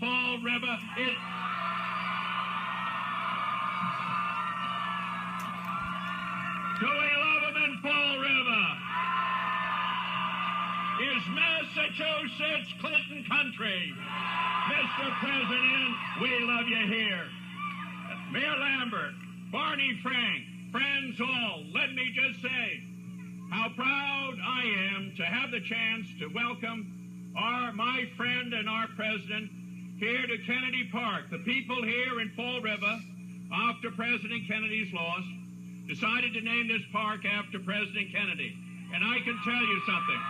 Fall River. Do we love them in Fall River? Is Massachusetts Clinton country? Mr. President, we love you here. Mayor Lambert, Barney Frank, friends all, let me just say how proud I am to have the chance to welcome my friend and our president here to Kennedy Park. The people here in Fall River, after President Kennedy's loss, decided to name this park after President Kennedy. And I can tell you something.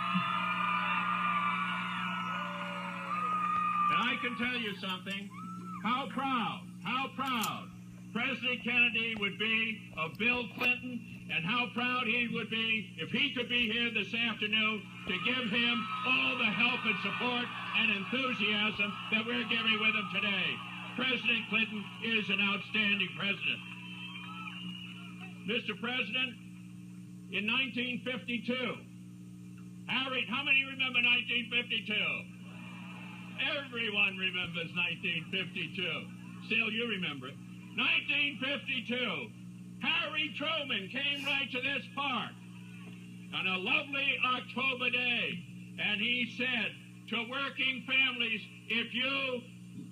How proud President Kennedy would be of Bill Clinton, and how proud he would be if he could be here this afternoon to give him all the help and support and enthusiasm that we're giving with him today. President Clinton is an outstanding president. Mr. President, in 1952, Harry, how many remember 1952? Everyone remembers 1952. Still, you remember it. 1952, Harry Truman came right to this park on a lovely October day, and he said to working families, if you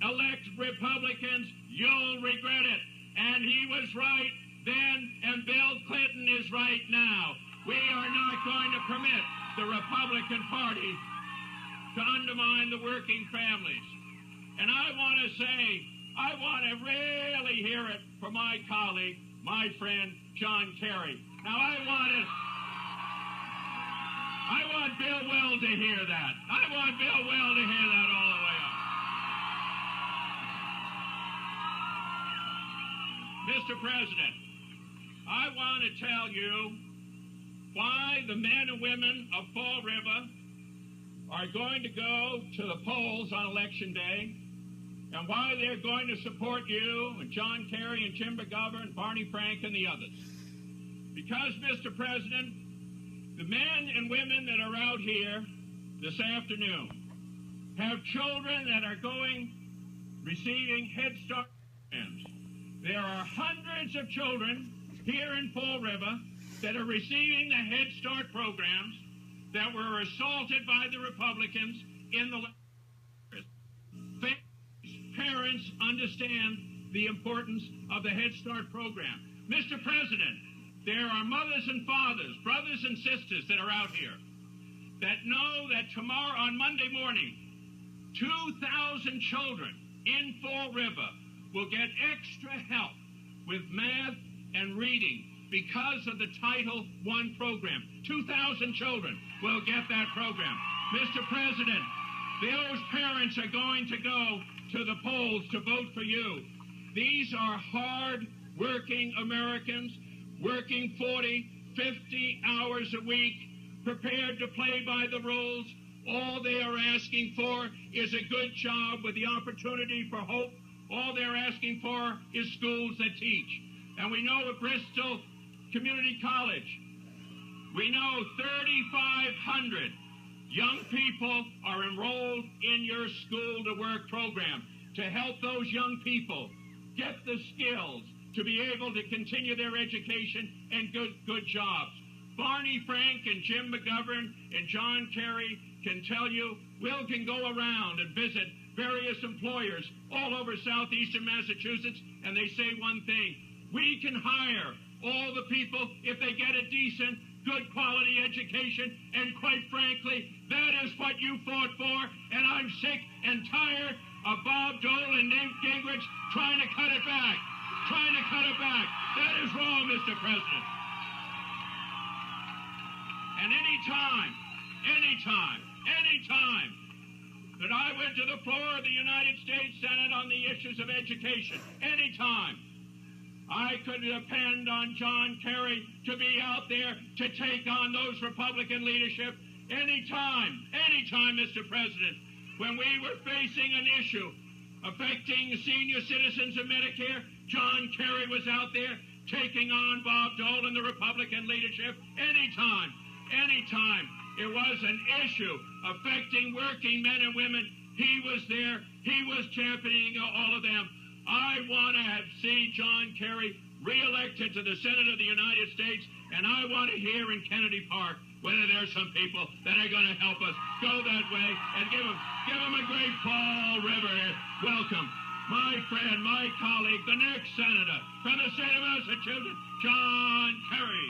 elect Republicans, you'll regret it. And he was right then, and Bill Clinton is right now. We are not going to permit the Republican Party to undermine the working families. And I want to say, I want to really hear it from my colleague, my friend, John Kerry. Now, I want Bill Well to hear that. I want Bill Well to hear that all the way up. Mr. President, I want to tell you why the men and women of Fall River are going to go to the polls on Election Day, and why they're going to support you and John Kerry and Jim McGovern and Barney Frank and the others. Because, Mr. President, the men and women that are out here this afternoon have children that are receiving Head Start programs. There are hundreds of children here in Fall River that are receiving the Head Start programs that were assaulted by the Republicans in the last years. Parents understand the importance of the Head Start program. Mr. President, there are mothers and fathers, brothers and sisters that are out here that know that tomorrow, on Monday morning, 2,000 children in Fall River will get extra help with math and reading because of the Title I program. 2,000 children will get that program. Mr. President, those parents are going to go to the polls to vote for you. These are hard-working Americans, working 40, 50 hours a week, prepared to play by the rules. All they are asking for is a good job with the opportunity for hope. All they're asking for is schools that teach. And we know at Bristol Community College, we know 3,500 young people are enrolled in your school to work program to help those young people get the skills to be able to continue their education and good jobs. Barney Frank and Jim McGovern and John Kerry can tell you, Will can go around and visit various employers all over southeastern Massachusetts, and they say one thing: we can hire all the people if they get a decent, good quality education, and quite frankly, that is what you fought for, and I'm sick and tired of Bob Dole and Nate Gingrich trying to cut it back. That is wrong, Mr. President. And anytime that I went to the floor of the United States Senate on the issues of education, anytime I could depend on John Kerry to be out there to take on those Republican leadership. Anytime, Mr. President, when we were facing an issue affecting senior citizens of Medicare, John Kerry was out there taking on Bob Dole and the Republican leadership. Anytime it was an issue affecting working men and women, he was there He was championing all of them. I want to see John Kerry reelected to the Senate of the United States, and I want to hear in Kennedy Park whether there's some people that are going to help us go that way and give them a great Fall River welcome. My friend, my colleague, the next senator from the state of Massachusetts, John Kerry.